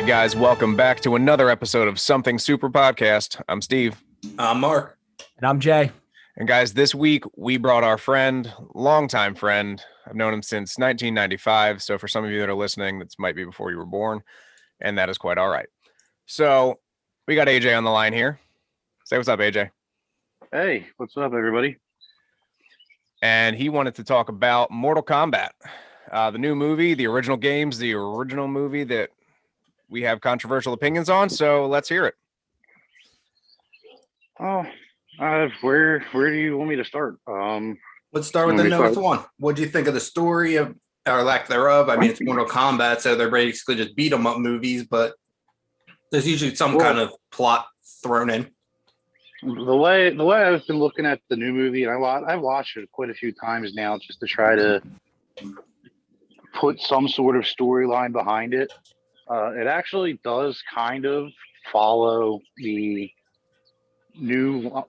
right, guys, welcome back to another episode of Something Super Podcast. I'm Steve. I'm Mark. And I'm Jay. And guys, this week we brought our friend, longtime friend. I've known him since 1995. So for some of you that are listening, this might be before you were born, and that is quite all right. So we got AJ on the line here. Say what's up, AJ. Hey, what's up, everybody? And he wanted to talk about Mortal Kombat, the new movie, the original games, the original movie that we have controversial opinions on. So let's hear it. Oh, where do you want me to start? Let's start with the newest one. What do you think of the story of, or lack thereof? I mean, it's Mortal Kombat, so they're basically just beat 'em up movies, but there's usually some kind of plot thrown in. The way I've been looking at the new movie, and I've watched it quite a few times now, just to try to put some sort of storyline behind it. It actually does kind of follow the newer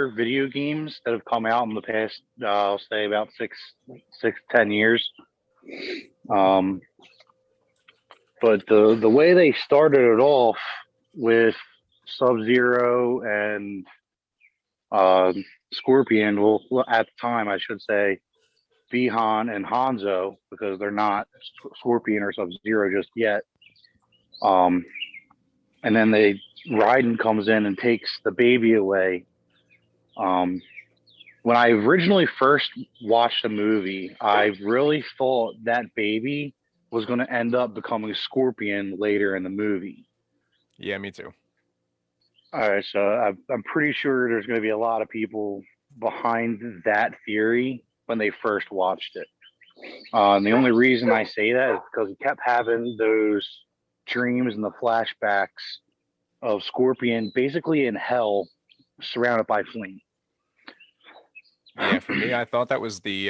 video games that have come out in the past, I'll say about 10 years. But the way they started it off with Sub-Zero and Scorpion, well, at the time I should say Bihan and Hanzo, because they're not Scorpion or Sub-Zero just yet. And then Raiden comes in and takes the baby away. When I originally first watched the movie, I really thought that baby was going to end up becoming Scorpion later in the movie. Yeah, me too. All right, so I'm pretty sure there's going to be a lot of people behind that theory when they first watched it. And the only reason I say that is because he kept having those dreams and the flashbacks of Scorpion basically in hell, surrounded by flame. Yeah, for me, I thought that was the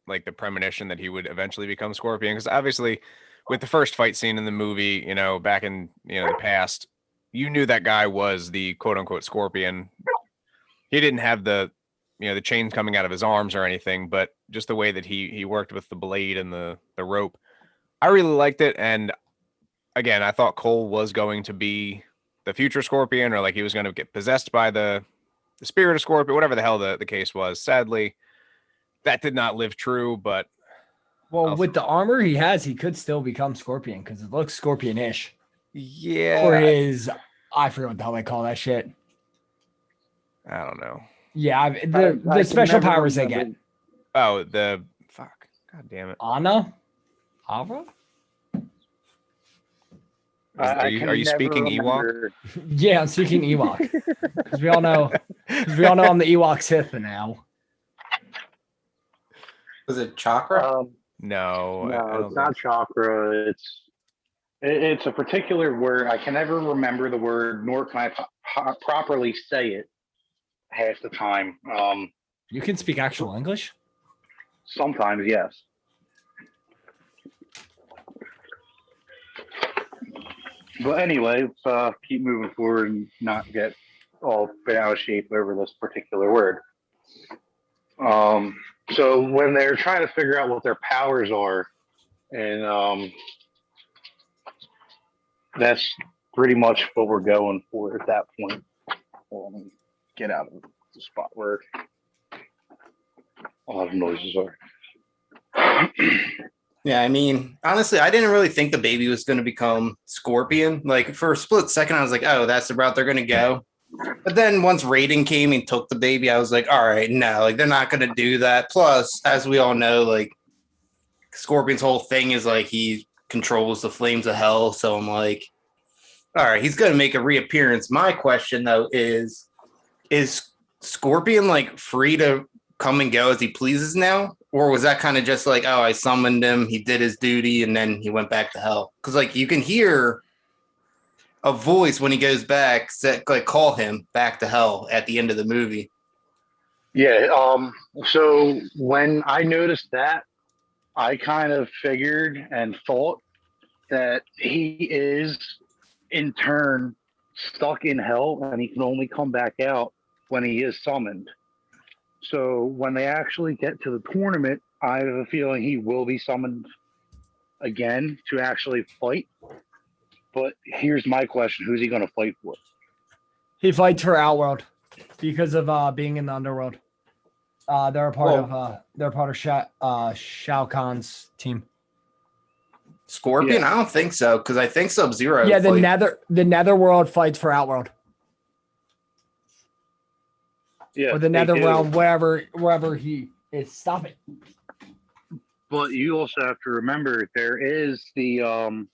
the premonition that he would eventually become Scorpion, because obviously with the first fight scene in the movie, back in the past, you knew that guy was the quote unquote Scorpion. He didn't have the the chains coming out of his arms or anything, but just the way that he worked with the blade and the rope, I really liked it. And again, I thought Cole was going to be the future Scorpion, or like he was going to get possessed by the spirit of Scorpion, whatever the hell the case was. Sadly, that did not live true, but with the armor he has, he could still become Scorpion because it looks Scorpion-ish. Yeah. Or I forget what the hell they call that shit. I don't know. Yeah, the special powers they get. Oh, fuck. God damn it. Anna? Ava? Are you speaking Ewok? Yeah, I'm speaking Ewok. Because we all know I'm the Ewok Sith now. Was it Chakra? No, it's not Chakra. It's a particular word. I can never remember the word, nor can I properly say it half the time. You can speak actual English? Sometimes, yes. But anyway, let's keep moving forward and not get all bent out of shape over this particular word. So when they're trying to figure out what their powers are, and that's pretty much what we're going for at that point. Let me get out of the spot where a lot of noises are. Yeah, I mean, honestly, I didn't really think the baby was going to become Scorpion. Like, for a split second, I was like, oh, that's the route they're going to go. But then once Raiden came and took the baby, I was like, all right, no, like, they're not going to do that. Plus, as we all know, like, Scorpion's whole thing is, like, he controls the flames of hell. So I'm like, all right, he's going to make a reappearance. My question, though, is Scorpion, like, free to come and go as he pleases now? Or was that kind of just like, oh, I summoned him, he did his duty, and then he went back to hell? Because, like, you can hear a voice when he goes back, call him back to hell at the end of the movie. Yeah, so when I noticed that, I kind of figured and thought that he is, in turn, stuck in hell, and he can only come back out when he is summoned. So when they actually get to the tournament, I have a feeling he will be summoned again to actually fight. But here's my question: who's he going to fight for? He fights for Outworld because of being in the underworld. They're a part of Shao Kahn's team. Scorpion? I don't think so, because I think Sub-Zero. Yeah, the Netherworld fights for Outworld. Yeah, or the Netherrealm, wherever he is. Stop it. But you also have to remember there is the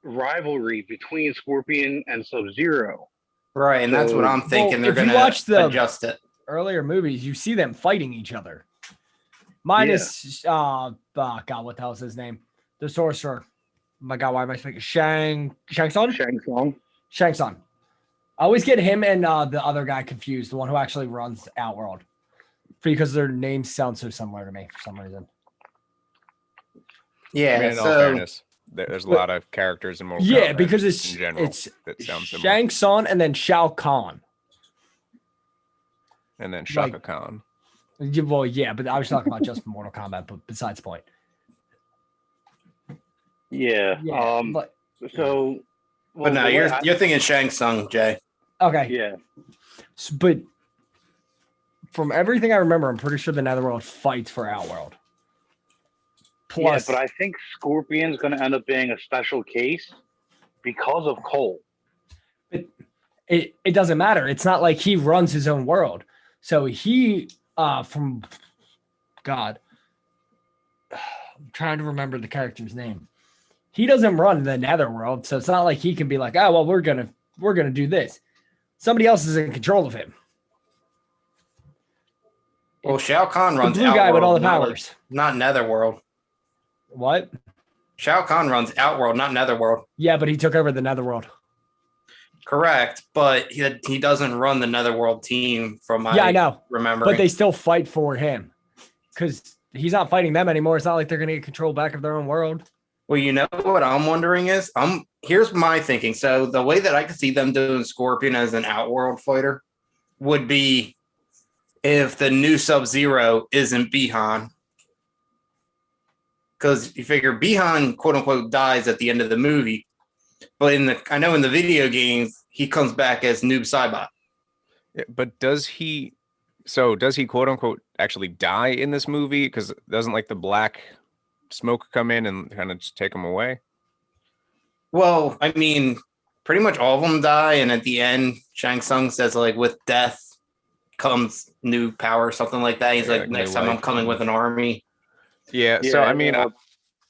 rivalry between Scorpion and Sub-Zero. Right, and that's what I'm thinking. They're going to adjust it. Earlier movies, you see them fighting each other. Minus, God, what the hell is his name? The sorcerer. Oh my God, why am I speaking? Shang Tsung? Shang Tsung. I always get him and the other guy confused, the one who actually runs Outworld, because their names sound so similar to me for some reason. Yeah, I mean, in all fairness, there's a lot of characters in Mortal Kombat. Yeah, because it's in general that sound similar. Shang Tsung and then Shao Kahn. And then Shaka Khan. Well, yeah, but I was talking about just Mortal Kombat, but besides the point. Yeah. But no, you're thinking Shang Tsung, Jay. Okay. Yeah. But from everything I remember, I'm pretty sure the Netherworld fights for Outworld. Plus, but I think Scorpion's going to end up being a special case because of Cole. It doesn't matter. It's not like he runs his own world. So he, from God, I'm trying to remember the character's name. He doesn't run the Netherworld, so it's not like he can be like, oh well, we're gonna do this. Somebody else is in control of him. Well, Shao Kahn runs the blue guy with all the powers, not Netherworld. What? Shao Kahn runs Outworld, not Netherworld. Yeah, but he took over the Netherworld. Correct, but he doesn't run the Netherworld team from my I know. remembering. But they still fight for him because he's not fighting them anymore. It's not like they're going to get control back of their own world. Well, you know what I'm wondering is, here's my thinking. So the way that I could see them doing Scorpion as an Outworld fighter would be if the new Sub-Zero isn't Bihan. Because you figure Bihan, quote unquote, dies at the end of the movie. But I know in the video games, he comes back as Noob Saibot. Yeah, but does he quote unquote actually die in this movie? Because doesn't like the black smoke come in and kind of just take him away? Well, I mean, pretty much all of them die, and at the end, Shang Tsung says like, "With death comes new power," something like that. He's like, "Next time I'm coming with an army." Yeah. So I mean,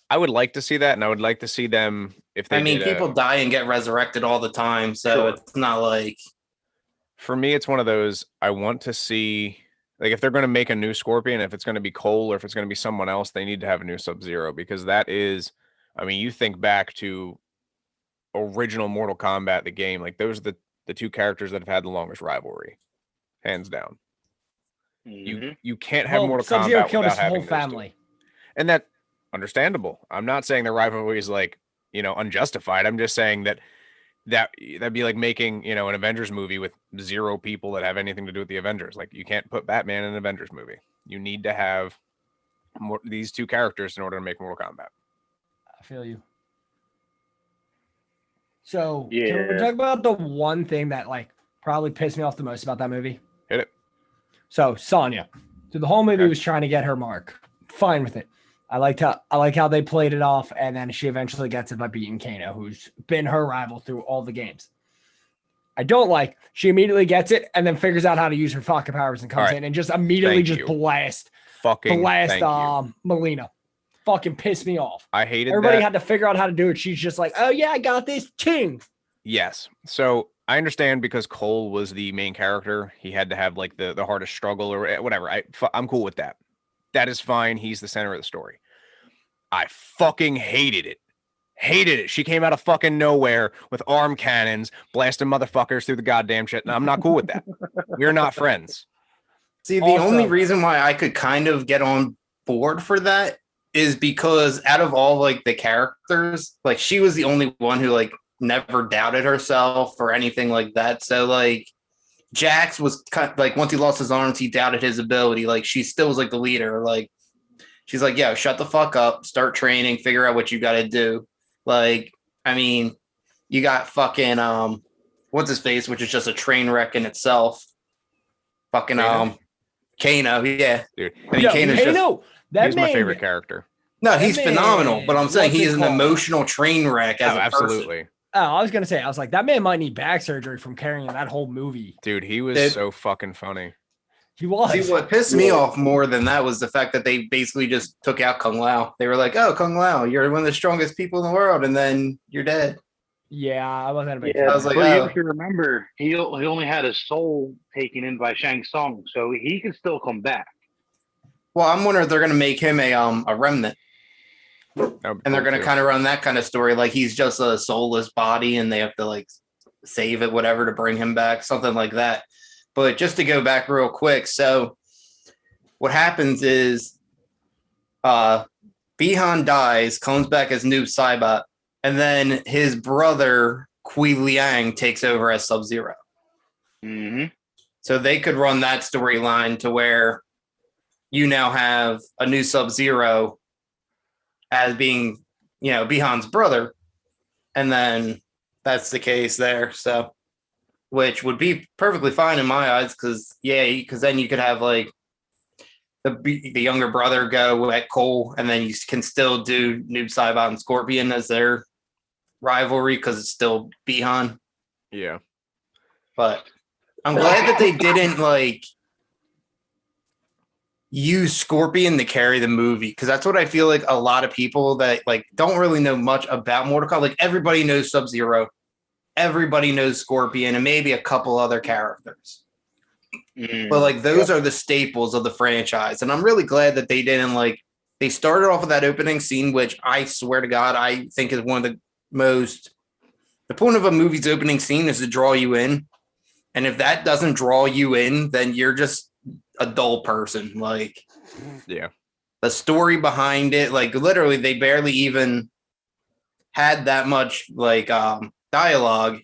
I would like to see that, and I would like to see them if they. I mean, people die and get resurrected all the time, so it's not like. For me, it's one of those. I want to see, like, if they're going to make a new Scorpion, if it's going to be Cole or if it's going to be someone else, they need to have a new Sub-Zero, because that is, I mean, you think back to original Mortal Kombat, the game, like those are the two characters that have had the longest rivalry, hands down. Mm-hmm. You can't have Mortal Sub-Zero Kombat killed without his having whole family, and that understandable. I'm not saying the rivalry is like, unjustified. I'm just saying that'd be like making, an Avengers movie with zero people that have anything to do with the Avengers. Like, you can't put Batman in an Avengers movie. You need to have these two characters in order to make Mortal Kombat. I feel you. So can we talk about the one thing that like probably pissed me off the most about that movie? Hit it. So Sonya, through the whole movie, was trying to get her mark. Fine with it. I like how they played it off, and then she eventually gets it by beating Kano, who's been her rival through all the games. I don't like she immediately gets it and then figures out how to use her fucking powers and comes in and just immediately blast Melina. Fucking pissed me off. I hated Everybody had to figure out how to do it. She's just like, oh yeah, I got this ching. Yes. So I understand, because Cole was the main character. He had to have like the hardest struggle or whatever. I'm cool with that. That is fine. He's the center of the story. I fucking hated it. Hated it. She came out of fucking nowhere with arm cannons, blasting motherfuckers through the goddamn shit. And I'm not cool with that. We're not friends. See, the only reason why I could kind of get on board for that is because out of all like the characters, like she was the only one who like never doubted herself or anything like that. So like Jax was kind of, like, once he lost his arms, he doubted his ability. Like she still was like the leader. Like She's like, "Yo, shut the fuck up, start training, figure out what you got to do." Like, I mean, you got fucking what's his face, which is just a train wreck in itself. Fucking Kano, yeah. Dude. I mean, Kano's Kano, he's my favorite character. No, he's phenomenal, but I'm saying he is an emotional train wreck as a absolutely. person. Oh, I was gonna say, I was like, that man might need back surgery from carrying that whole movie. Dude, he was so fucking funny. He was. See, what pissed me off more than that was the fact that they basically just took out Kung Lao. They were like, "Oh, Kung Lao, you're one of the strongest people in the world, and then you're dead." Yeah, I wasn't a big fan. I was like, but you have to remember, he only had his soul taken in by Shang Tsung, so he can still come back. Well, I'm wondering if they're going to make him a remnant. And they're going to kind of run that kind of story. Like he's just a soulless body and they have to like save it, whatever, to bring him back, something like that. But just to go back real quick. So what happens is Bihan dies, comes back as Noob Saibot, and then his brother Kui Liang takes over as Sub-Zero. Mm-hmm. So they could run that storyline to where you now have a new Sub-Zero as being, Bihan's brother. And then that's the case there. So, which would be perfectly fine in my eyes because then you could have like the younger brother go at Cole, and then you can still do Noob Saibot and Scorpion as their rivalry because it's still Bihan. Yeah. But I'm glad that they didn't like use Scorpion to carry the movie because that's what I feel like a lot of people that like don't really know much about Mortal Kombat. Like everybody knows Sub-Zero, everybody knows Scorpion, and maybe a couple other characters. But like those are the staples of the franchise, and I'm really glad that they didn't like. They started off with that opening scene, which I swear to God I think is one of the most. The point of a movie's opening scene is to draw you in, and if that doesn't draw you in, then you're just a dull person. Like, yeah, the story behind it, like literally, they barely even had that much like dialogue,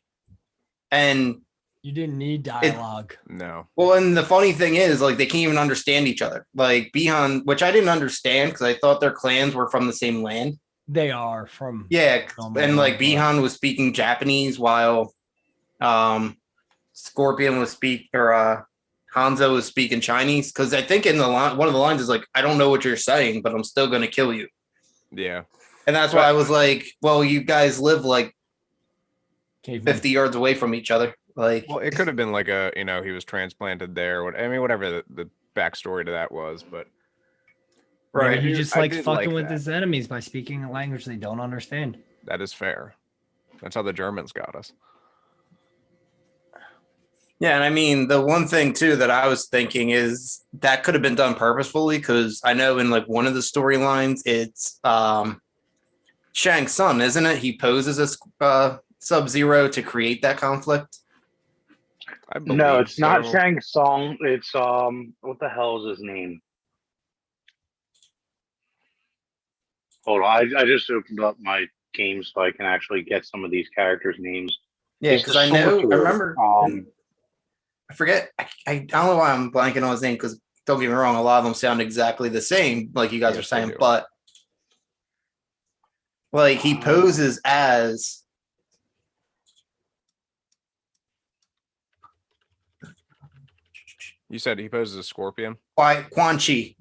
and you didn't need dialogue. No. Well, and the funny thing is, like, they can't even understand each other. Like Bihan, which I didn't understand because I thought their clans were from the same land. They are from and like Bihan was speaking Japanese while Scorpion was Hanzo was speaking Chinese, because I think in the line, one of the lines is like, "I don't know what you're saying, but I'm still going to kill you." Yeah, and that's why I was like, "Well, you guys live like 50 yards away from each other." Like, well, it could have been like he was transplanted there. Whatever the backstory to that was, but right, he just likes fucking with his enemies by speaking a language they don't understand. That is fair. That's how the Germans got us. Yeah, and I mean, the one thing too that I was thinking is that could have been done purposefully, because I know in like one of the storylines, it's Shang Tsung, isn't it? He poses as Sub-Zero to create that conflict. No, it's not Shang Tsung. It's what the hell is his name? Hold on, I just opened up my game so I can actually get some of these characters' names. Yeah, because I remember. I forget. I don't know why I'm blanking on his name, because don't get me wrong, a lot of them sound exactly the same, like you guys are saying, but like he poses as. You said he poses as Scorpion? Quan Chi.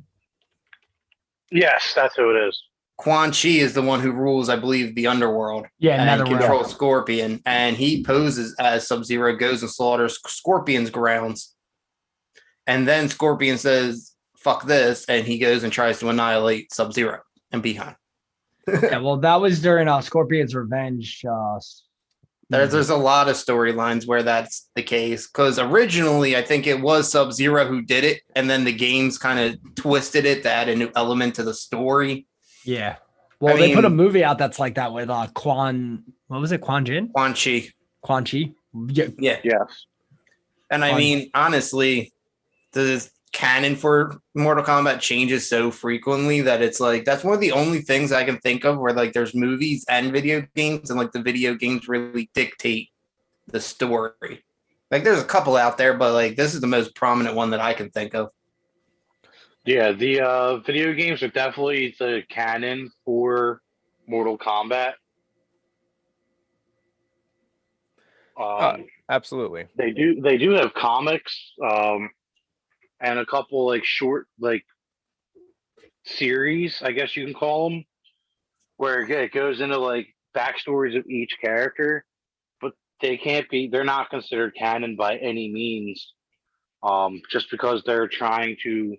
Yes, that's who it is. Quan Chi is the one who rules, I believe, the underworld. Yeah, and controls Scorpion. And he poses as Sub-Zero, goes and slaughters Scorpion's grounds. And then Scorpion says, "Fuck this," and he goes and tries to annihilate Sub-Zero and Bihan. Yeah, well, that was during Scorpion's revenge. There's a lot of storylines where that's the case, because originally I think it was Sub-Zero who did it, and then the games kind of twisted it to add a new element to the story. Yeah. Well, they put a movie out that's like that with Quan. What was it? Quan Jin? Quan Chi. Quan Chi. Yeah. Yes. And I mean, honestly, the canon for Mortal Kombat changes so frequently that it's like, that's one of the only things I can think of where like there's movies and video games, and like the video games really dictate the story. Like there's a couple out there, but like this is the most prominent one that I can think of. Yeah, the video games are definitely the canon for Mortal Kombat. Uh, Um, absolutely. they do have comics, and a couple like short like series, I guess you can call them, where it goes into like backstories of each character, but they're not considered canon by any means, just because they're trying to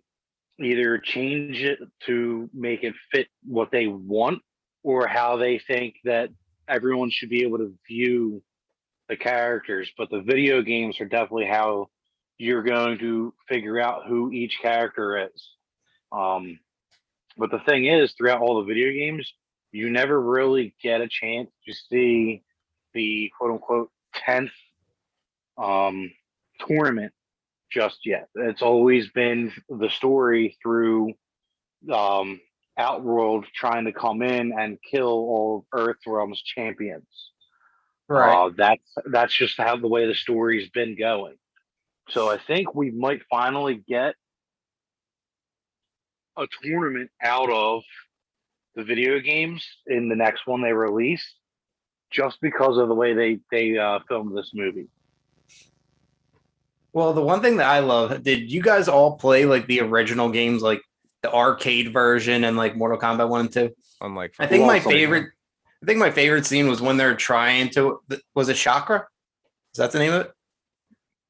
either change it to make it fit what they want or how they think that everyone should be able to view the characters. But the video games are definitely how you're going to figure out who each character is. Um, but the thing is, throughout all the video games, you never really get a chance to see the quote unquote 10th um, tournament just yet. It's always been the story through um, Outworld trying to come in and kill all of Earthrealm's champions. Right. That's just how the way the story's been going. So I think we might finally get a tournament out of the video games in the next one they release, just because of the way they filmed this movie. Well, the one thing that I love, did you guys all play like the original games, like the arcade version and like Mortal Kombat 1 and 2? Unlike I think Who my else? favorite I think my favorite scene was when they're trying to, was it Chakra? Is that the name of it?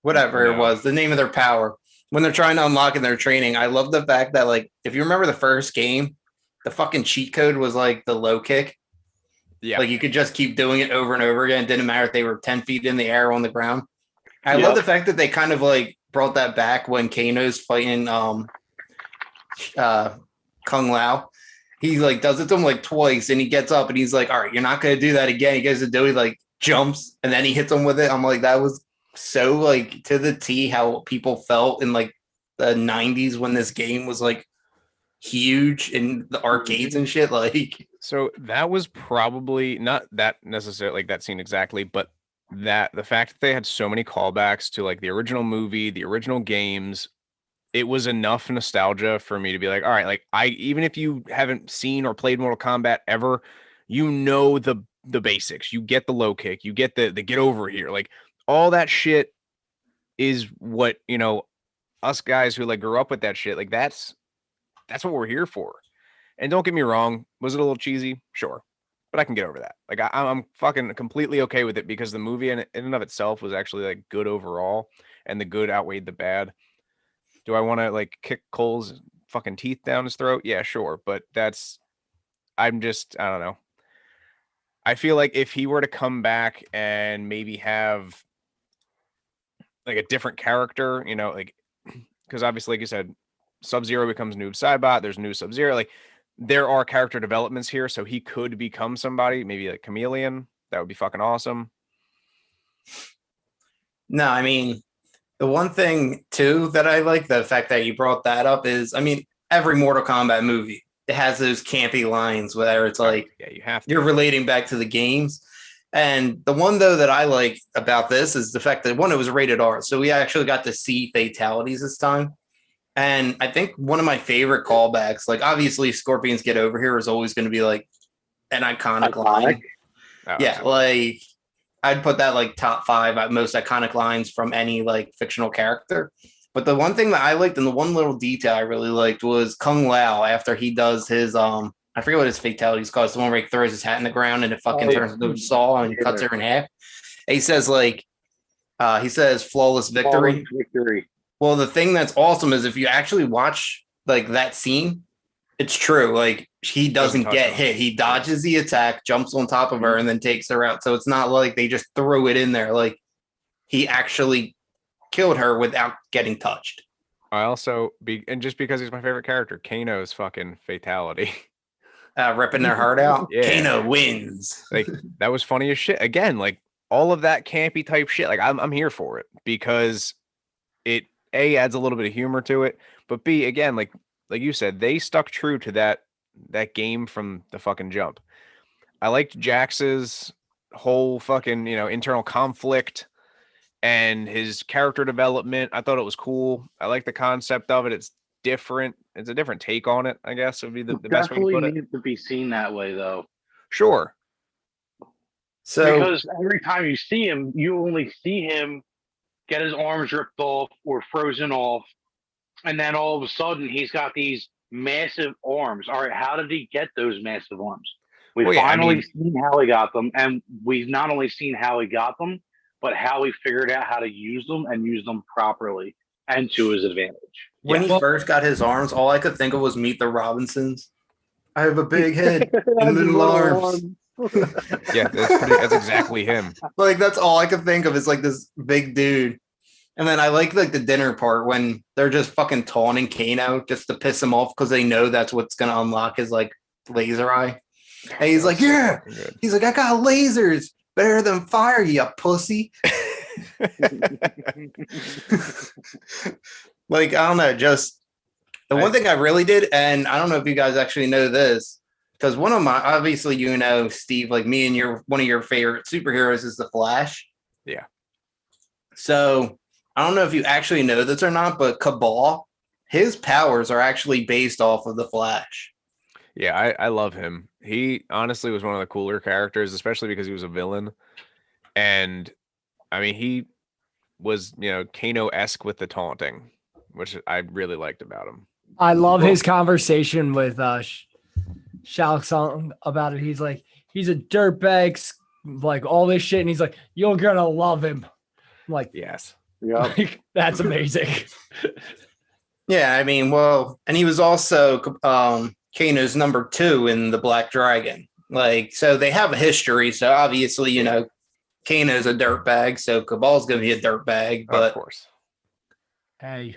Whatever it no. was, the name of their power. When they're trying to unlock in their training, I love the fact that, like, if you remember the first game, the fucking cheat code was like the low kick. Yeah. Like you could just keep doing it over and over again. It didn't matter if they were 10 feet in the air or on the ground. I love the fact that they kind of like brought that back when Kano's fighting Kung Lao. He like does it to him like twice and he gets up and he's like, all right, you're not gonna do that again. He goes to do it, like jumps and then he hits him with it. I'm like, that was so like to the T how people felt in like the 90s when this game was like huge in the arcades and shit. Like, So that was probably not that necessarily like that scene exactly, but that the fact that they had so many callbacks to like the original movie, the original games, it was enough nostalgia for me to be like, all right, like I even if you haven't seen or played Mortal Kombat ever, you know the basics. You get the low kick, you get the get over here. Like all that shit is what, us guys who like grew up with that shit, like that's what we're here for. And don't get me wrong, was it a little cheesy? Sure. But I can get over that. Like I'm fucking completely okay with it because the movie in and of itself was actually like good overall, and the good outweighed the bad. Do I want to like kick Cole's fucking teeth down his throat? Yeah, sure. But I don't know. I feel like if he were to come back and maybe have like a different character, like because obviously, like you said, Sub-Zero becomes Noob Saibot. There's new Sub-Zero. Like there are character developments here, so he could become somebody, maybe like Chameleon. That would be fucking awesome. no, I mean, the one thing too that I like, the fact that you brought that up is, I mean, every Mortal Kombat movie, it has those campy lines where it's like, yeah, you have to. you're relating back to the games. And the one though that I like about this is the fact that one, it was rated R, so we actually got to see fatalities this time. And I think one of my favorite callbacks, like obviously Scorpions Get Over Here is always going to be like an iconic line. Oh, Yeah, absolutely. like I'd put that like top 5 most iconic lines from any like fictional character. But the one thing that I liked and the one little detail I really liked was Kung Lao after he does his I forget what his fatality is called. It's the one where he throws his hat in the ground and it fucking turns into a saw and cuts her in half. And he says like he says flawless victory. Flawless victory. Well, the thing that's awesome is if you actually watch like that scene, it's true. Like he doesn't get hit. He dodges the attack, jumps on top of her, and then takes her out. So it's not like they just threw it in there. Like he actually killed her without getting touched. I also and just because he's my favorite character, Kano's fucking fatality. Ripping their heart out. Yeah. Kano wins. Like that was funny as shit. Again, like all of that campy type shit. Like I'm here for it because it A adds a little bit of humor to it, but B again, like you said, they stuck true to that game from the fucking jump. I liked Jax's whole fucking, internal conflict and his character development. I thought it was cool. I like the concept of it. different. It's a different take on it, I guess would be the best way to Definitely put it. needs to be seen that way, though. Sure. So Because every time you see him, you only see him get his arms ripped off or frozen off, and then all of a sudden he's got these massive arms. All right, how did he get those massive arms? We Well, yeah, I finally mean- seen how he got them, and we've not only seen how he got them, but how he figured out how to use them and use them properly and to his advantage. when Yeah. he first got his arms, all I could think of was Meet the Robinsons. I have a big head and little arms. Yeah, that's exactly him. Like that's all I could think of is like this big dude. And then I like the dinner part when they're just fucking taunting Kano just to piss him off because they know that's what's gonna unlock his like laser eye. And he's like, yeah. Good. He's like, I got lasers better than fire, you pussy. Like, I don't know, just the one thing I really did, and I don't know if you guys actually know this, because one of my obviously you know, Steve, like me and your one of your favorite superheroes is the Flash. Yeah. So I don't know if you actually know this or not, but Cabal, his powers are actually based off of the Flash. Yeah, I love him. He honestly was one of the cooler characters, especially because he was a villain. And I mean, he was, Kano-esque with the taunting, which I really liked about him. I love his conversation with Shao Tsung about it. He's like, he's a dirtbag, like all this shit, and he's like, you're gonna love him. I'm like, Yes. Yeah. like, that's amazing. Yeah, I mean, well, and he was also Kano's number 2 in the Black Dragon. Like, so they have a history. So obviously, Kano's a dirtbag, so Cabal's gonna be a dirtbag. But Of course. Hey.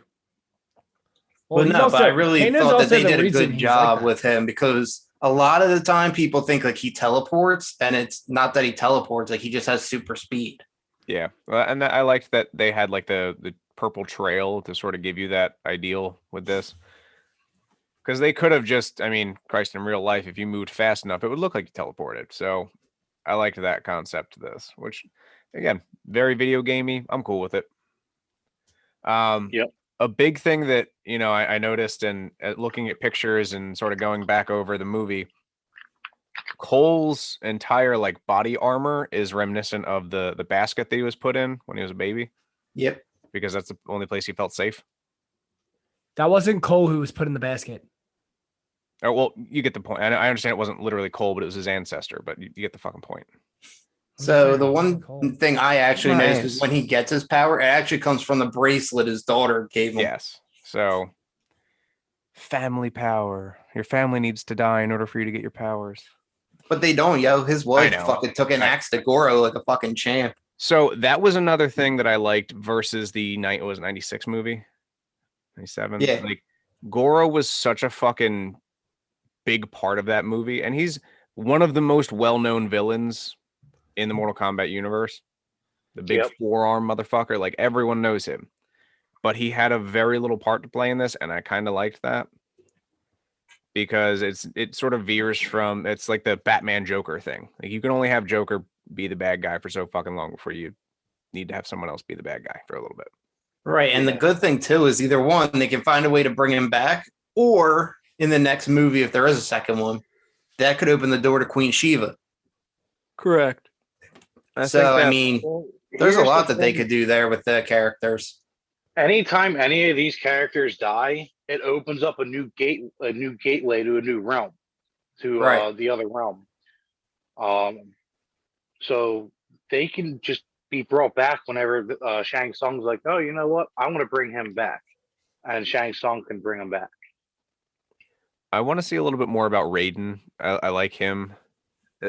Well, he's no, but I also- really Kano's thought that also they the did a reason good he's job like that. with him because a lot of the time people think like he teleports, and it's not that he teleports, like he just has super speed. Yeah. Well, and I liked that they had like the purple trail to sort of give you that ideal with this. Because they could have just, I mean, Christ, in real life, if you moved fast enough, it would look like you teleported. So I liked that concept to this, which, again, very video gamey. I'm cool with it. Yep. A big thing that, I noticed and looking at pictures and sort of going back over the movie, Cole's entire like body armor is reminiscent of the basket that he was put in when he was a baby, Yep. because that's the only place he felt safe. That wasn't Cole who was put in the basket. Oh, well, you get the point. I understand it wasn't literally Cole, but it was his ancestor, but you get the fucking point. So the one Cole. thing I actually noticed Nice. is when he gets his power, it actually comes from the bracelet his daughter gave him. Yes. So family power. Your family needs to die in order for you to get your powers. But they don't, yo. His wife know. fucking took an axe to Goro like a fucking champ. So that was another thing that I liked versus the 96 movie. 97. Yeah. Like Goro was such a fucking big part of that movie, and he's one of the most well-known villains in the Mortal Kombat universe. The big forearm motherfucker, like everyone knows him. But he had a very little part to play in this, and I kind of liked that. Because it sort of veers from, it's like the Batman Joker thing. Like you can only have Joker be the bad guy for so fucking long before you need to have someone else be the bad guy for a little bit. Right. And the good thing too is either one, they can find a way to bring him back, or in the next movie, if there is a second one, that could open the door to Queen Shiva. Correct. I mean, there's a lot that they could do there with the characters. Anytime any of these characters die, it opens up a new gateway to a new realm, to Right. the other realm. So they can just be brought back whenever Shang Tsung's like, oh, you know what? I want to bring him back, and Shang Tsung can bring him back. I want to see a little bit more about Raiden. I like him.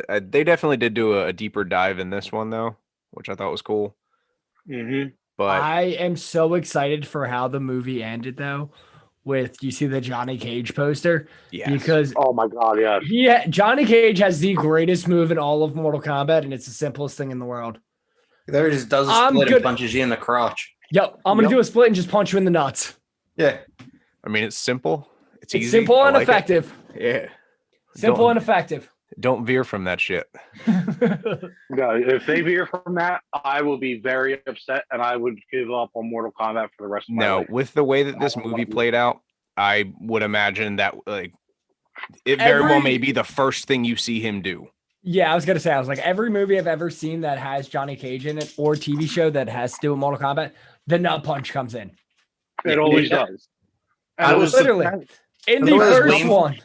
They definitely did do a deeper dive in this one though, which I thought was cool. Mm-hmm. But I am so excited for how the movie ended though. With you see the Johnny Cage poster, yes. because Oh my god, Johnny Cage has the greatest move in all of Mortal Kombat, and it's the simplest thing in the world. There just does a split and punches you in the crotch. Yep, I'm gonna do a split and just punch you in the nuts. Yeah. I mean, it's simple. It's easy. Simple I and like it. effective. Yeah. Simple and effective. Don't veer from that shit. No, if they veer from that, I will be very upset, and I would give up on Mortal Kombat for the rest of my life. With the way that this movie played out, I would imagine that like it very well may be the first thing you see him do. Yeah, I was gonna say, I was like, every movie I've ever seen that has Johnny Cage in it, or TV show that has to do with Mortal Kombat, the nut punch comes in. It always does. I was literally in the first one.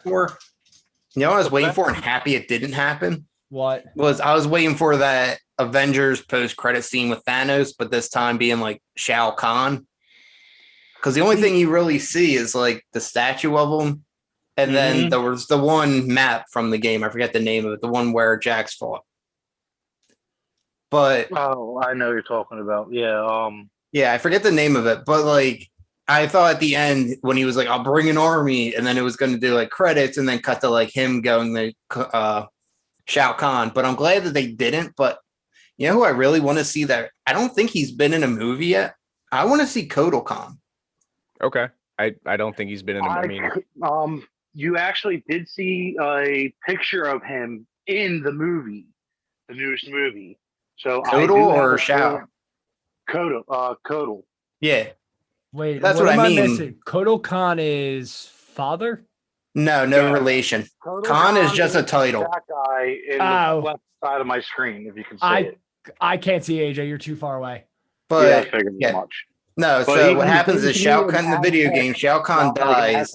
You know what I was waiting for and happy it didn't happen? What? I was waiting for that Avengers post-credit scene with Thanos, but this time being like Shao Kahn. Because the only thing you really see is like the statue of him. And then there was the one map from the game. I forget the name of it. The one where Jax fought. But I know what you're talking about. Yeah. Yeah, I forget the name of it. But like, I thought at the end when he was like, "I'll bring an army," and then it was going to do like credits and then cut to like him going to Shao Kahn. But I'm glad that they didn't. But you know who I really want to see that? I don't think he's been in a movie yet. I want to see Kotal Kahn. Okay. I don't think he's been in a movie. You actually did see a picture of him in the movie, the newest movie. So Kotal or Shao? Kotal. Yeah. Wait, that's what I mean. Missing? Kotal Kahn is father? No relation. Khan is just a title. That guy in the left side of my screen, if you can see it. I can't see AJ. You're too far away. But yeah, I figured as much. No, but so what happens is Shao Kahn in the video game, Shao Kahn dies,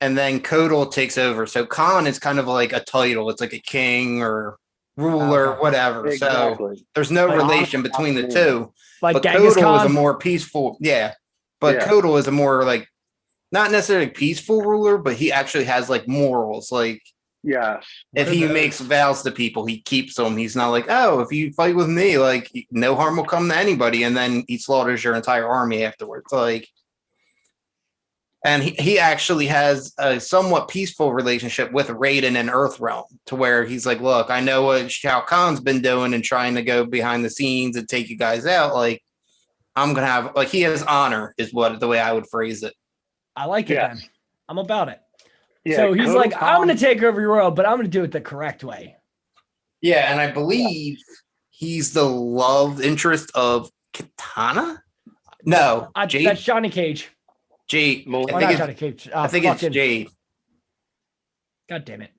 and then Kotal takes over. So Khan is kind of like a title. It's like a king or ruler, whatever. Exactly. So there's no relation between the two. Like but Genghis Kotal Khan is a more peaceful, But Kotal is a more like not necessarily peaceful ruler, but he actually has like morals. Like if he makes vows to people, he keeps them. He's not like, oh, if you fight with me, like no harm will come to anybody, and then he slaughters your entire army afterwards. Like, and he actually has a somewhat peaceful relationship with Raiden and Earthrealm, to where he's like, look, I know what Shao Kahn's been doing and trying to go behind the scenes and take you guys out. Like, I'm gonna have like he has honor, is what the way I would phrase it. I like it. Then I'm about it. Yeah, so he's like, I'm going to take over your world, but I'm going to do it the correct way. Yeah, and I believe he's the love interest of Kitana. No, Jade. That's Johnny Cage. Jade. I think it's Jade. God damn it.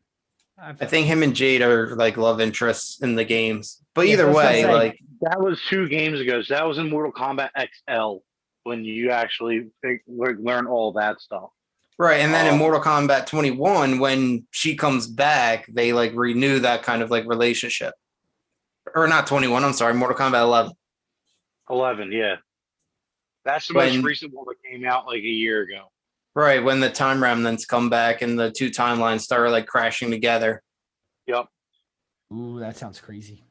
I think him and Jade are like love interests in the games. But either way, like that was 2 games ago. So that was in Mortal Kombat XL when you actually learn all that stuff. Right, and then in Mortal Kombat 21, when she comes back, they like renew that kind of like relationship. Or not 21, I'm sorry, Mortal Kombat 11. 11, yeah. That's the most recent one that came out like a year ago. Right, when the time remnants come back and the 2 timelines start like crashing together. Yep. Ooh, that sounds crazy.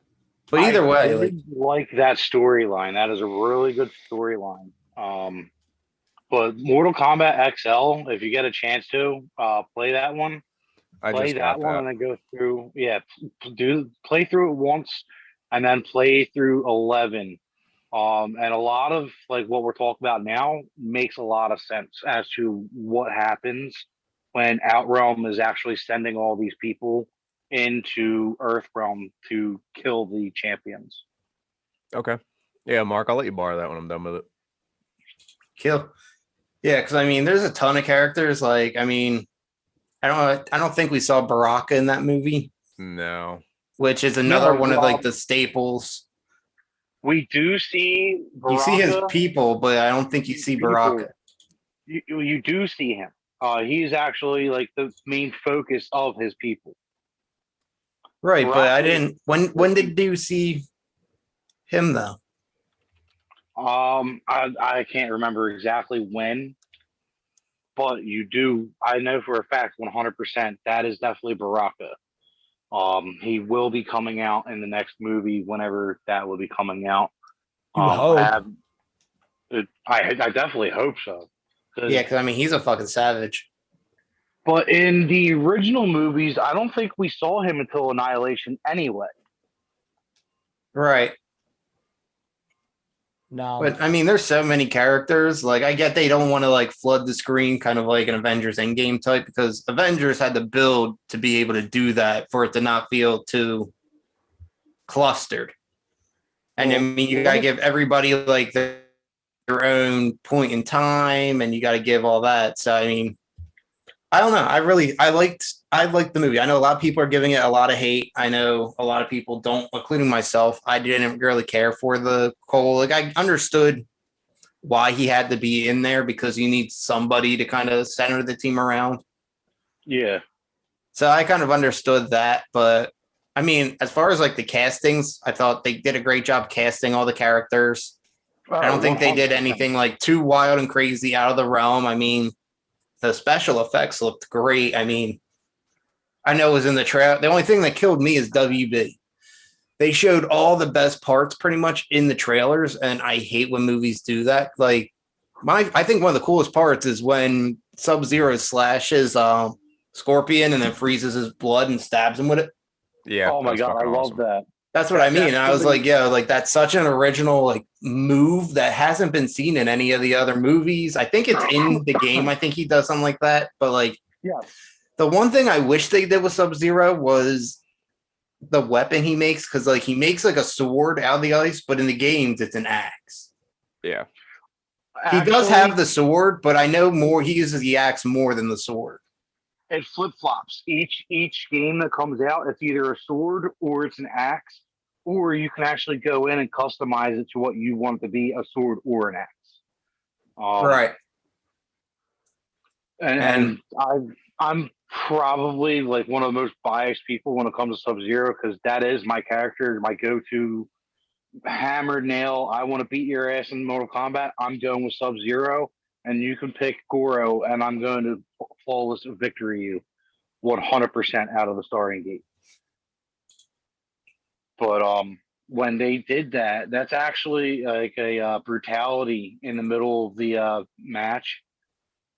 But either way, like that storyline. That is a really good storyline. But Mortal Kombat XL, if you get a chance to play that one, play that one and then go through. Yeah, play through it once and then play through 11. And a lot of like what we're talking about now makes a lot of sense as to what happens when Outrealm is actually sending all these people into Earthrealm to kill the champions. Okay. Yeah, Mark, I'll let you borrow that when I'm done with it. Kill. Yeah, because I mean, there's a ton of characters. Like, I mean, I don't think we saw Baraka in that movie. No. Which is another one of like the staples. We do see Baraka. You see his people, but I don't think you see Baraka. You do see him. He's actually like the main focus of his people. Right, Baraka, but I didn't. When did you see him though? I can't remember exactly when, but you do. I know for a fact, 100%, that is definitely Baraka. He will be coming out in the next movie whenever that will be coming out. I definitely hope so. Yeah, because I mean, he's a fucking savage. But in the original movies, I don't think we saw him until Annihilation anyway. Right. No. But I mean, there's so many characters. Like, I get they don't want to like flood the screen, kind of like an Avengers Endgame type, because Avengers had to build to be able to do that for it to not feel too clustered. And I mean, you gotta give everybody like your own point in time, and you got to give all that. So I mean, I don't know. I liked the movie. I know a lot of people are giving it a lot of hate. I know a lot of people don't, including myself. I didn't really care for the Cole. Like I understood why he had to be in there because you need somebody to kind of center the team around. Yeah. So I kind of understood that, but I mean, as far as like the castings, I thought they did a great job casting all the characters. I don't think they did 100%. anything like too wild and crazy out of the realm. I mean, the special effects looked great. I mean, I know it was in the trailer. The only thing that killed me is WB. They showed all the best parts pretty much in the trailers, and I hate when movies do that. Like, I think one of the coolest parts is when Sub-Zero slashes Scorpion and then freezes his blood and stabs him with it. Yeah. Oh my God, I love that. That's what I mean. And I was like, yeah, like that's such an original like move that hasn't been seen in any of the other movies. I think it's in the game. I think he does something like that. But like, yeah, the one thing I wish they did with Sub-Zero was the weapon he makes, because like he makes like a sword out of the ice, but in the games it's an axe. Yeah. He does have the sword, but I know more he uses the axe more than the sword. It flip flops. Each game that comes out, it's either a sword or it's an axe, or you can actually go in and customize it to what you want to be, a sword or an axe. Right. And I'm probably like one of the most biased people when it comes to Sub-Zero, because that is my character, my go-to hammered nail. I want to beat your ass in Mortal Kombat. I'm going with Sub-Zero, and you can pick Goro, and I'm going to flawless victory you 100% out of the starting gate. But when they did that, that's actually like a brutality in the middle of the match,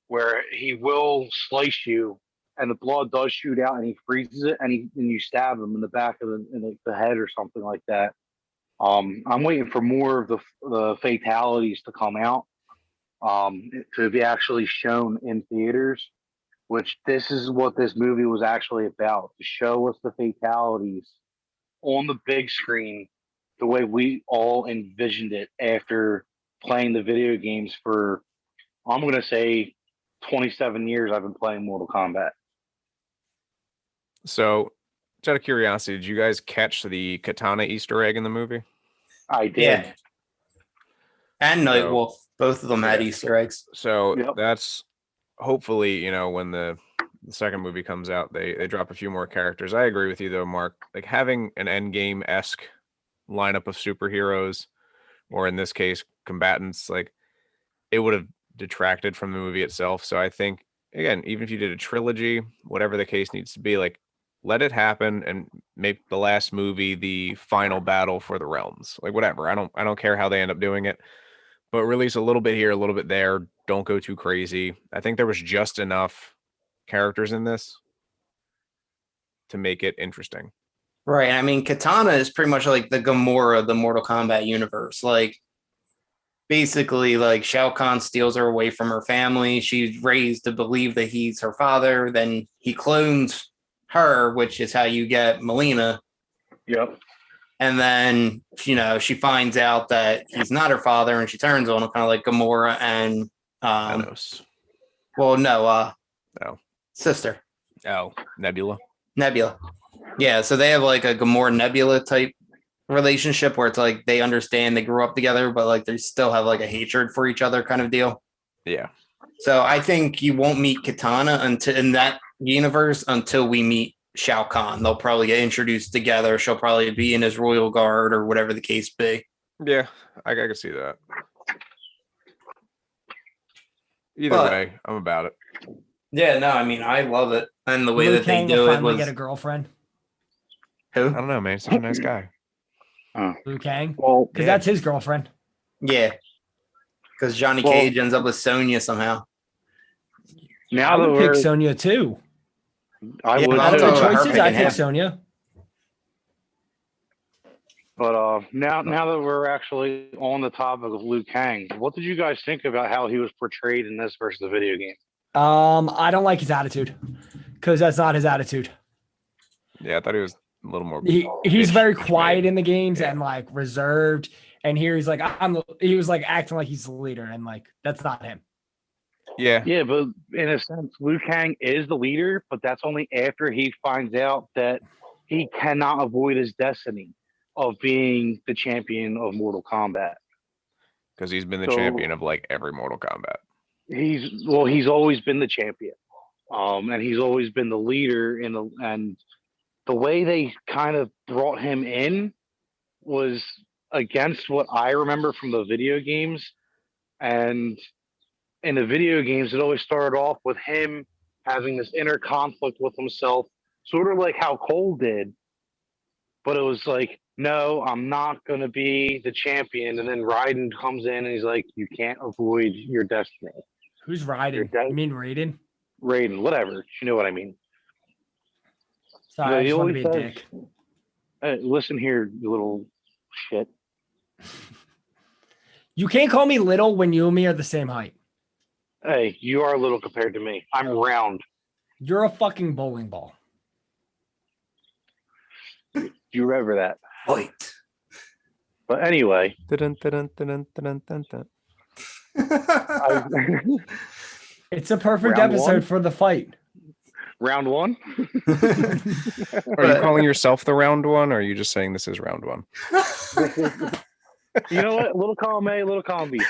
where he will slice you, and the blood does shoot out, and he freezes it, and you stab him in the back of the head or something like that. I'm waiting for more of the fatalities to come out, to be actually shown in theaters, which this is what this movie was actually about, to show us the fatalities on the big screen the way we all envisioned it after playing the video games for, I'm going to say, 27 years I've been playing Mortal Kombat. So, just out of curiosity, did you guys catch the katana Easter egg in the movie? I did. Yeah. And Nightwolf. Both of them had Easter eggs. So that's hopefully, when the second movie comes out, they drop a few more characters. I agree with you though, Mark. Like having an Endgame-esque lineup of superheroes, or in this case, combatants, like it would have detracted from the movie itself. So I think, again, even if you did a trilogy, whatever the case needs to be, like let it happen and make the last movie the final battle for the realms. Like whatever. I don't care how they end up doing it, but release a little bit here, a little bit there. Don't go too crazy. I think there was just enough characters in this to make it interesting. Right. I mean, Katana is pretty much like the Gamora of the Mortal Kombat universe. Like, basically, like Shao Kahn steals her away from her family. She's raised to believe that he's her father. Then he clones her, which is how you get Melina. Yep. And then, she finds out that he's not her father, and she turns on him, kind of like Gamora and Thanos. Well, no, No. Sister. Oh, Nebula. Yeah, so they have like a Gamora Nebula type relationship where it's like they understand they grew up together, but like they still have like a hatred for each other kind of deal. Yeah. So I think you won't meet Katana until in that universe until we meet Shao Kahn. They'll probably get introduced together. She'll probably be in his royal guard or whatever the case be. Yeah, I can see that. Either way, I'm about it. Yeah, no, I mean, I love it. And the way Liu that Kang they do will it finally was... get a girlfriend. Who? I don't know, man. He's such a nice guy. Liu Kang? Well, because that's his girlfriend. Yeah. Because Johnny Cage ends up with Sonya somehow. I would pick Sonya too. I would. Out of the choices, I pick him. Sonya. But now that we're actually on the topic of Liu Kang, what did you guys think about how he was portrayed in this versus the video game? I don't like his attitude because that's not his attitude. Yeah, I thought he was little more. He's very bitch quiet made. in the games Yeah. and like reserved. And here he's like, he was like acting like he's the leader, and like that's not him. Yeah. Yeah, but in a sense, Liu Kang is the leader, but that's only after he finds out that he cannot avoid his destiny of being the champion of Mortal Kombat. Because he's been the So- champion of like every Mortal Kombat. He's always been the champion, and he's always been the leader and the way they kind of brought him in was against what I remember from the video games. And in the video games, it always started off with him having this inner conflict with himself, sort of like how Cole did. But it was like, no, I'm not going to be the champion. And then Raiden comes in and he's like, you can't avoid your destiny. Who's riding? You mean Raiden? Raiden, whatever. You know what I mean. Sorry, Yeah, I he just want to always be a says- dick. Listen here, you little shit. You can't call me little when you and me are the same height. Hey, you are little compared to me. I'm round. You're a fucking bowling ball. You remember that. Wait. But anyway, Dun, dun, dun, dun, dun, dun, dun. I, It's a perfect Round episode one? for the fight. round one. Are you calling yourself the round one, or are you just saying this is round one? You know what? Little column A, little column B.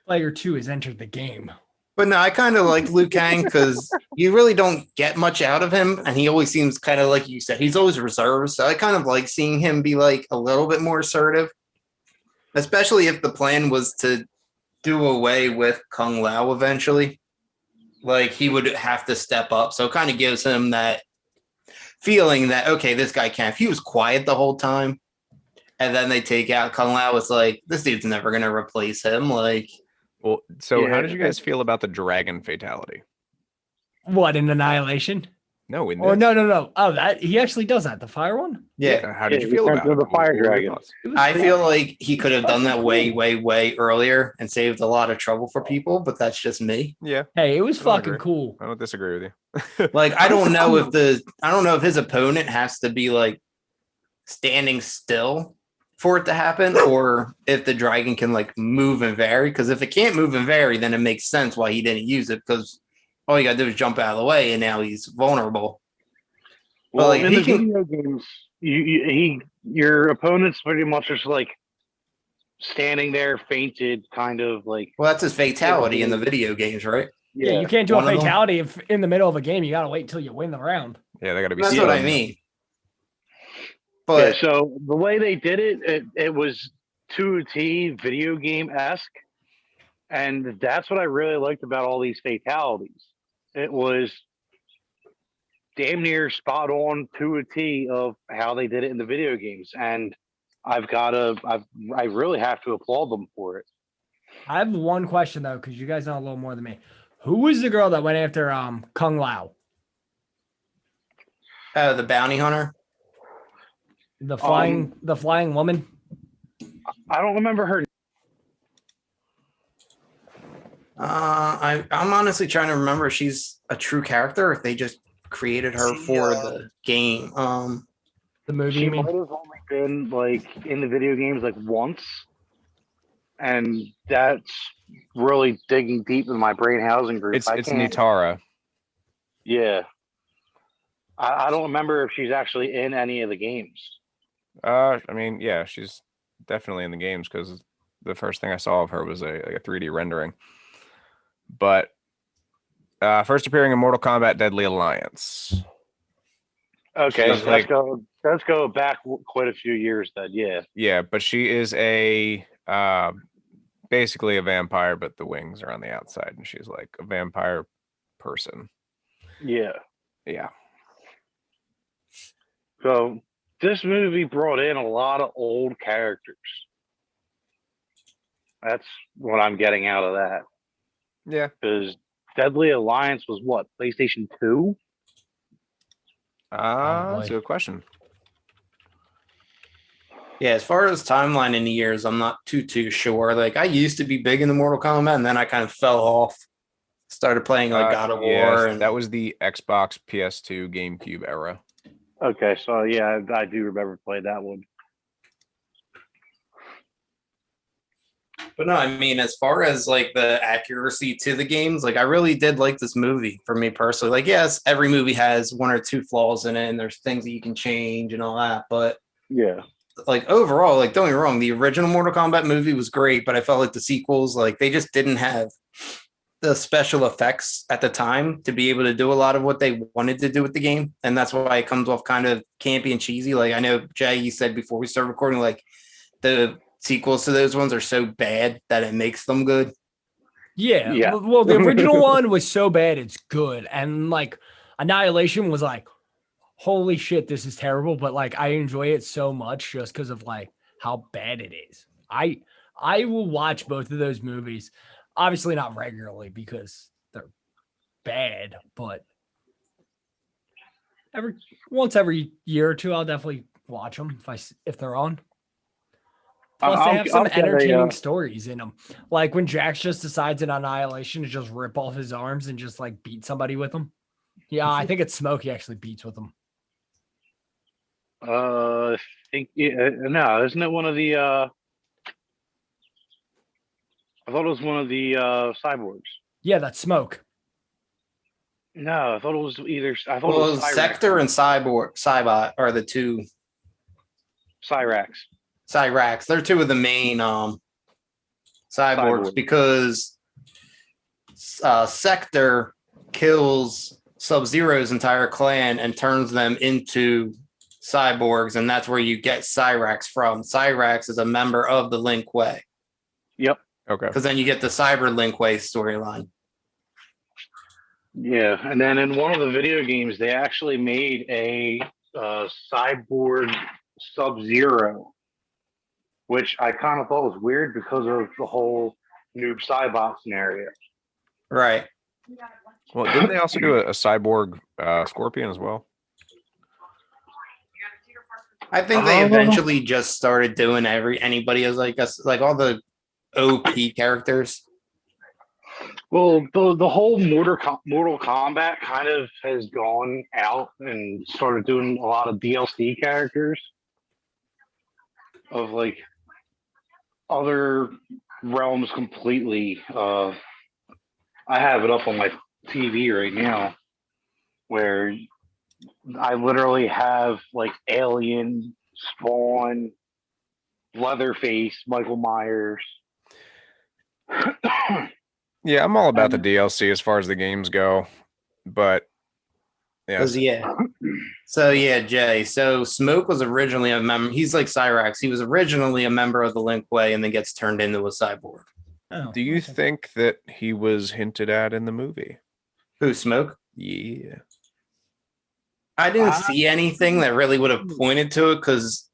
Player 2 has entered the game. But no, I kind of like Liu Kang because you really don't get much out of him, and he always seems kind of like you said, he's always reserved. So I kind of like seeing him be like a little bit more assertive, especially if the plan was to do away with Kung Lao eventually. Like he would have to step up. So it kind of gives him that feeling that, okay, this guy can't. If he was quiet the whole time, and then they take out Kung Lao, it's like, this dude's never going to replace him. Like, Well, so how Yeah. did you guys feel about the dragon fatality? What, in Annihilation? No, in Or this. no. Oh, that he actually does that. The fire one? yeah. How did Yeah, you he feel turned about into it? the fire What were your dragon. thoughts? It was I cool. feel like he could have done that Fucking way, cool. way earlier and saved a lot of trouble for people, but that's just me. Yeah, Hey, it was I don't fucking agree. cool. I don't disagree with you. Like, I don't know if his opponent has to be like standing still for it to happen, or if the dragon can like move and vary. Because if it can't move and vary, then it makes sense why he didn't use it, because all you gotta do is jump out of the way and now he's vulnerable. But Well, like in he the can, video games, your opponent's pretty much just like standing there, fainted, kind of like. well, that's his fatality in the video games, right? Yeah, you can't do a one of them. fatality if in the middle of a game. You got to wait until you win the round. Yeah, they got to be. That's what I stunned. mean. Yeah, But so the way they did it was to a T video game esque, and that's what I really liked about all these fatalities. It was damn near spot on to a T of how they did it in the video games, and I really have to applaud them for it. I have one question though, because you guys know a little more than me. Who was the girl that went after Kung Lao? the bounty hunter. The flying woman? I don't remember her. I'm honestly trying to remember if she's a true character, or if they just created her for the game. The movie, She you mean? might have only been like in the video games like once, and that's really digging deep in my brain housing group. It's I can't- Nitara. Yeah, I don't remember if she's actually in any of the games. I mean, yeah, she's definitely in the games because the first thing I saw of her was a 3D rendering. But first appearing in Mortal Kombat: Deadly Alliance. Okay, She's so let's go back quite a few years then. Yeah, Yeah, but she is a basically a vampire, but the wings are on the outside, and she's like a vampire person. yeah. Yeah. So this movie brought in a lot of old characters. That's what I'm getting out of that. Yeah. Because Deadly Alliance was what, PlayStation 2? That's a good question. Yeah, as far as timeline in the years, I'm not too sure. Like, I used to be big into Mortal Kombat, and then I kind of fell off Started playing like God of War, and that was the Xbox, PS2, GameCube era. Okay, so yeah, I do remember playing that one. But no, I mean, as far as like the accuracy to the games, like I really did like this movie for me personally. Like, yes, every movie has one or two flaws in it, and there's things that you can change and all that. But yeah, like overall, like don't get me wrong, the original Mortal Kombat movie was great, but I felt like the sequels, like they just didn't have the special effects at the time to be able to do a lot of what they wanted to do with the game. And that's why it comes off kind of campy and cheesy. Like I know Jay, you said before we started recording, like the sequels to those ones are so bad that it makes them good. Yeah. Well, the original one was so bad it's good. And like Annihilation was like, holy shit, this is terrible. But like I enjoy it so much just because of like how bad it is. I will watch both of those movies. Obviously not regularly because they're bad, but once every year or two, I'll definitely watch them if they're on. Plus, they have some entertaining stories in them. Like when Jax just decides in Annihilation to just rip off his arms and just like beat somebody with them. Yeah, I think it's Smoke he actually beats with them. I think no, isn't it one of the? I thought it was one of the cyborgs. Yeah, that's Smoke. No, I thought it was either. I thought Well, it was Cyrax. Sector and Cybot are the two. Cyrax. They're two of the main cyborgs because Sector kills Sub-Zero's entire clan and turns them into cyborgs, and that's where you get Cyrax from. Cyrax is a member of the Link Way. Yep. Okay. Because then you get the Cyber Link Way storyline. Yeah, and then in one of the video games, they actually made a cyborg Sub-Zero, which I kind of thought was weird because of the whole Noob Saibot scenario. Right. Well, didn't they also do a cyborg Scorpion as well? I think they eventually just started doing anybody as like all the OP characters. Well, the whole Mortal Kombat kind of has gone out and started doing a lot of DLC characters of like other realms completely. I have it up on my TV right now where I literally have like Alien, Spawn, Leatherface, Michael Myers. Yeah, I'm all about the DLC as far as the games go, but yeah. So yeah, Jay. So Smoke was originally a member. He's like Cyrax. He was originally a member of the Link Way, and then gets turned into a cyborg. Oh, do you think that he was hinted at in the movie? Who, Smoke? Yeah. I didn't see anything that really would have pointed to it because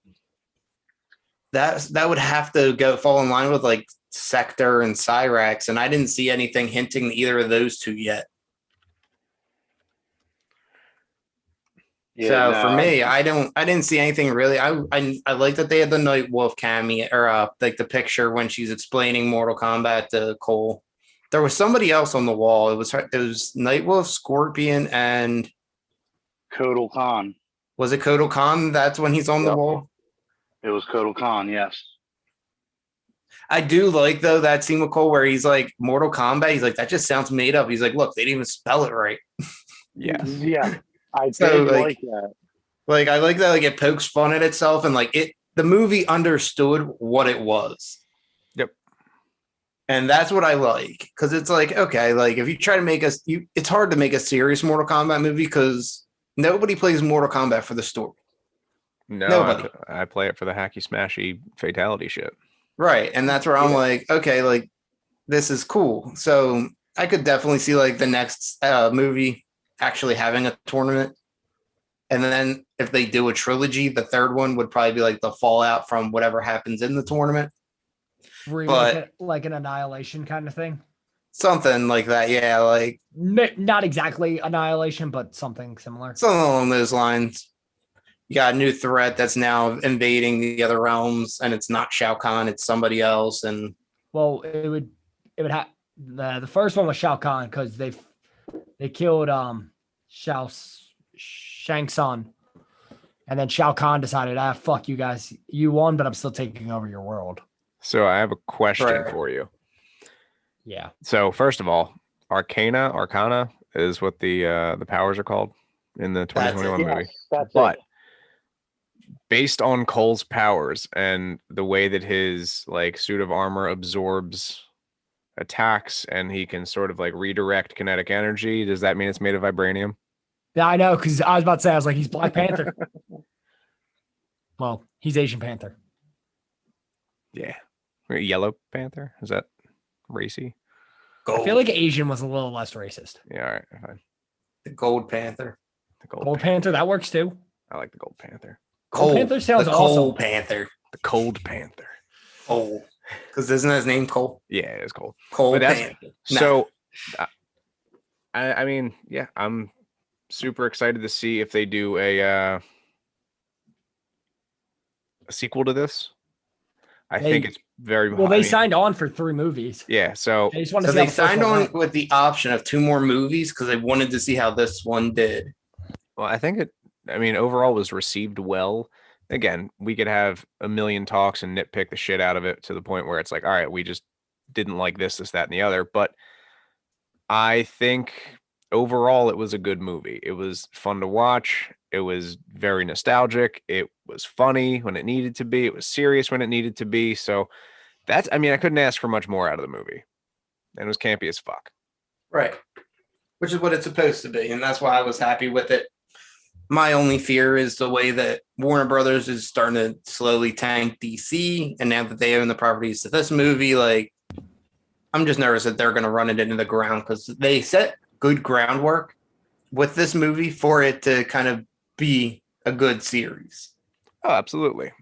that would have to fall in line with like Sector and Cyrax, and I didn't see anything hinting either of those two yet. Yeah, so for me, I didn't see anything really. I like that they had the Night Wolf cameo or like the picture when she's explaining Mortal Kombat to Cole. There was somebody else on the wall. It was Night Wolf, Scorpion, and Kotal Khan. Was it Kotal Khan? That's when he's on the wall? It was Kotal Khan, yes. I do like, though, that scene with Cole where he's like, Mortal Kombat. He's like, that just sounds made up. He's like, look, they didn't even spell it right. Yes. Yeah. I did like that. Like, I like that, like, it pokes fun at itself and, like, the movie understood what it was. Yep. And that's what I like. Because it's like, okay, like, if you try to make it's hard to make a serious Mortal Kombat movie because nobody plays Mortal Kombat for the story. No, nobody. I play it for the hacky smashy fatality shit. Right. And that's where I'm like, okay, like, this is cool. So I could definitely see like the next movie actually having a tournament. And then if they do a trilogy, the third one would probably be like the fallout from whatever happens in the tournament. Like an Annihilation kind of thing. Something like that. Yeah. Like not exactly Annihilation, but something similar. Something along those lines. You got a new threat that's now invading the other realms, and it's not Shao Kahn, it's somebody else. And well, it would have The first one was Shao Kahn because they killed Shang Tsung, and then Shao Kahn decided, fuck you guys, you won, but I'm still taking over your world. So I have a question Right. for you. Yeah. So first of all, Arcana is what the powers are called in the 2021 movie. Yes, that's But it. based on Cole's powers and the way that his like suit of armor absorbs attacks and he can sort of like redirect kinetic energy, does that mean it's made of vibranium? Yeah, I know, because I was about to say, I was like, he's Black Panther. Well, he's Asian Panther. Yeah. Yellow Panther? Is that racy? Gold. I feel like Asian was a little less racist. Yeah, all right, fine. The Gold Panther. The Gold Panther, that works too. I like the Gold Panther. Gold Panther sounds the awesome. Cold Panther. The Cold Panther. Cole. Because isn't his name Cole? Yeah, it is cold. Cold But Panther. So, I mean, yeah, I'm super excited to see if they do a sequel to this. I think it's very well. They signed on for 3 movies. Yeah, so they just want to So see how they the first signed one on went. with the option of 2 more movies because they wanted to see how this one did. well, I think overall was received well. Again, we could have a million talks and nitpick the shit out of it to the point where it's like, all right, we just didn't like this, that, and the other. But I think overall it was a good movie. It was fun to watch. It was very nostalgic. It was funny when it needed to be. It was serious when it needed to be. So I couldn't ask for much more out of the movie. And it was campy as fuck. Right. Which is what it's supposed to be. And that's why I was happy with it. My only fear is the way that Warner Brothers is starting to slowly tank DC. And now that they own the properties to this movie, like, I'm just nervous that they're going to run it into the ground because they set good groundwork with this movie for it to kind of be a good series. Oh, absolutely.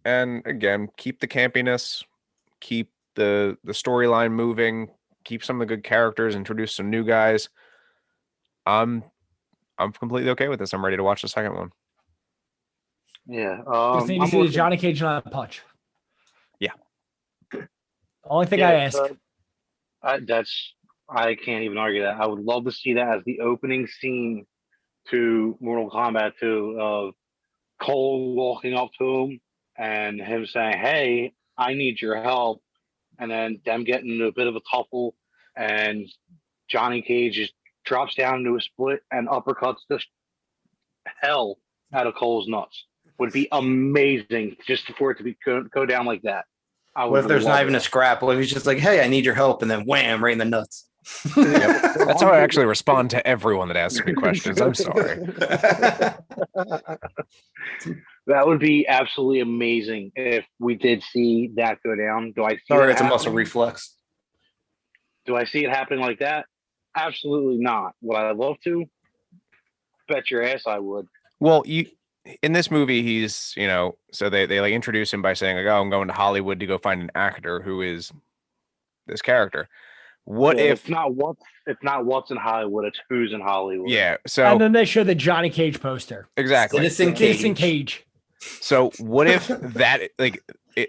And again, keep the campiness, keep the storyline moving, keep some of the good characters, introduce some new guys. I'm completely okay with this. I'm ready to watch the second one. Yeah. Just need to see the Johnny Cage not punch. Yeah. Only thing I ask. I can't even argue that. I would love to see that as the opening scene to Mortal Kombat 2 of Cole walking up to him and him saying, "Hey, I need your help," and then them getting into a bit of a tuffle, and Johnny Cage just drops down into a split and uppercuts the hell out of Cole's nuts. Would be amazing just for it to be go down like that. What if there's not even a scrap? What if he's just like, "Hey, I need your help," and then wham, right in the nuts? Yep. That's how I actually respond to everyone that asks me questions. I'm sorry. That would be absolutely amazing if we did see that go down. Do I see Sorry, it it's a muscle happening? reflex. Do I see it happening like that? Absolutely not. Would I love to? Bet your ass I would. Well, in this movie, he's, so they like introduce him by saying like, "Oh, I'm going to Hollywood to go find an actor who is this character." What if it's not what's in Hollywood, it's who's in Hollywood. Yeah. So and then they show the Johnny Cage poster. Exactly. Citizen Cage. So what if that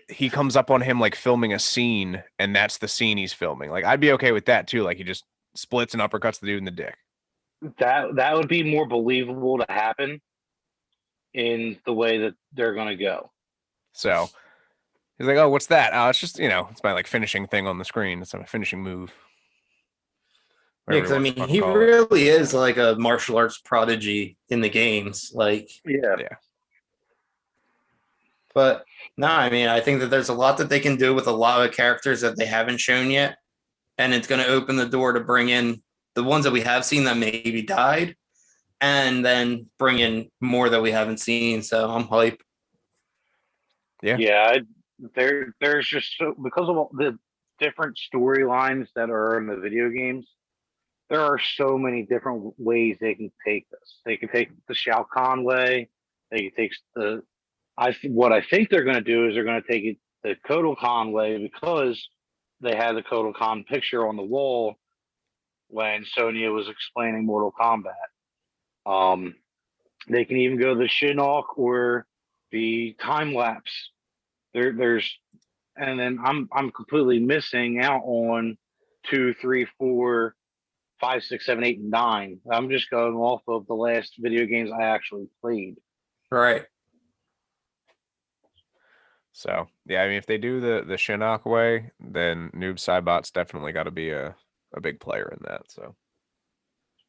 he comes up on him like filming a scene and that's the scene he's filming? Like, I'd be okay with that too. Like, he just splits and uppercuts the dude in the dick. That would be more believable to happen in the way that they're gonna go. So he's like, "Oh, what's that? Oh, it's just, it's my like finishing thing on the screen. It's my finishing move." Yeah, because I mean, he really is like a martial arts prodigy in the games. Like, yeah. But no, I mean, I think that there's a lot that they can do with a lot of characters that they haven't shown yet. And it's going to open the door to bring in the ones that we have seen that maybe died and then bring in more that we haven't seen. So I'm hype. Yeah. Yeah. There's just because of all the different storylines that are in the video games, there are so many different ways they can take this. They can take the Shao Kahn way. They can take what I think they're going to do is they're going to take it the Kotal Khan way because they had the Kotal Khan picture on the wall when Sonya was explaining Mortal Kombat. They can even go the Shinnok or the time lapse. And then I'm completely missing out on 2, 3, 4, 5, 6, 7, 8, and 9. I'm just going off of the last video games I actually played. Right. So yeah, I mean, if they do the Shinnok way, then Noob Saibot's definitely got to be a big player in that. So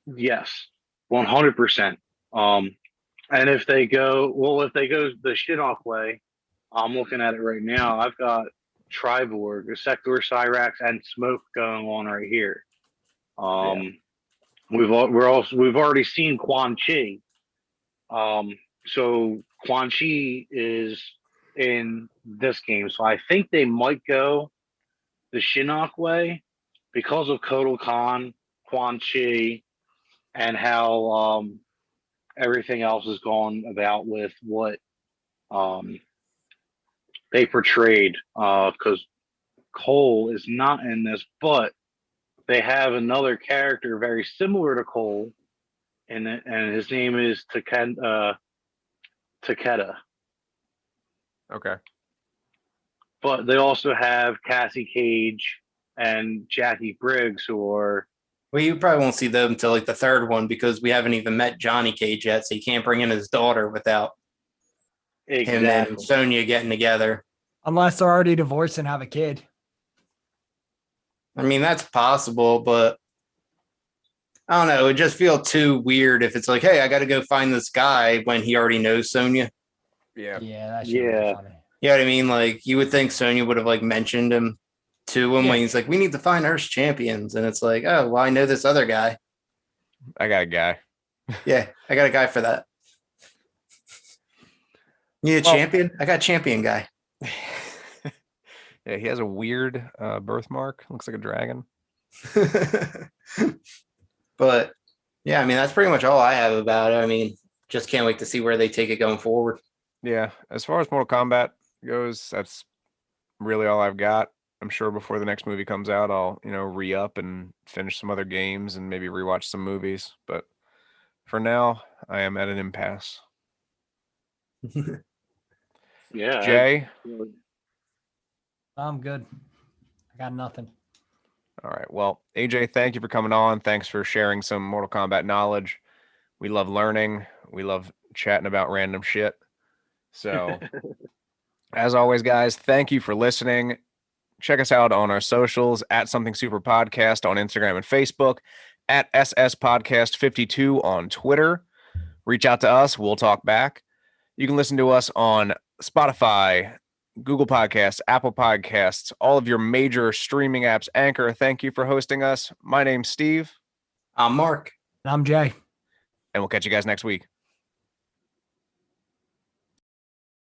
Yes, 100%. And if they go the Shinnok way, I'm looking at it right now. I've got Triborg, Sector, Cyrax, and Smoke going on right here. We've already seen Quan Chi. So Quan Chi is in this game. So I think they might go the Shinnok way because of Kotal Khan, Quan Chi, and how everything else is gone about with what they portrayed. Because Cole is not in this, but they have another character very similar to Cole, and his name is Takeda. okay. But they also have Cassie Cage and Jackie Briggs, who are. Well, you probably won't see them until like the third one because we haven't even met Johnny Cage yet, so you can't bring in his daughter without him and Sonya getting together. Unless they're already divorced and have a kid. I mean, that's possible, but I don't know. It just feels too weird if it's like, hey, I got to go find this guy when he already knows Sonya. Yeah. Yeah, that's funny. You know what I mean? Like, you would think Sonya would have like mentioned him to him when he's like, we need to find Earth's champions. And it's like, oh, well, I know this other guy. I got a guy. Yeah, I got a guy for that. You need a champion? I got a champion guy. Yeah, he has a weird birthmark. Looks like a dragon. But yeah, I mean, that's pretty much all I have about it. I mean, just can't wait to see where they take it going forward. Yeah, as far as Mortal Kombat goes, that's really all I've got. I'm sure before the next movie comes out, I'll, re-up and finish some other games and maybe rewatch some movies. But for now, I am at an impasse. Yeah. Jay? I'm good. I got nothing. All right. Well, AJ, thank you for coming on. Thanks for sharing some Mortal Kombat knowledge. We love learning. We love chatting about random shit. So, as always, guys, thank you for listening. Check us out on our socials at Something Super Podcast on Instagram and Facebook, at SS Podcast 52 on Twitter. Reach out to us. We'll talk back. You can listen to us on Spotify, Google Podcasts, Apple Podcasts, all of your major streaming apps. Anchor, thank you for hosting us. My name's Steve. I'm Mark. And I'm Jay. And we'll catch you guys next week.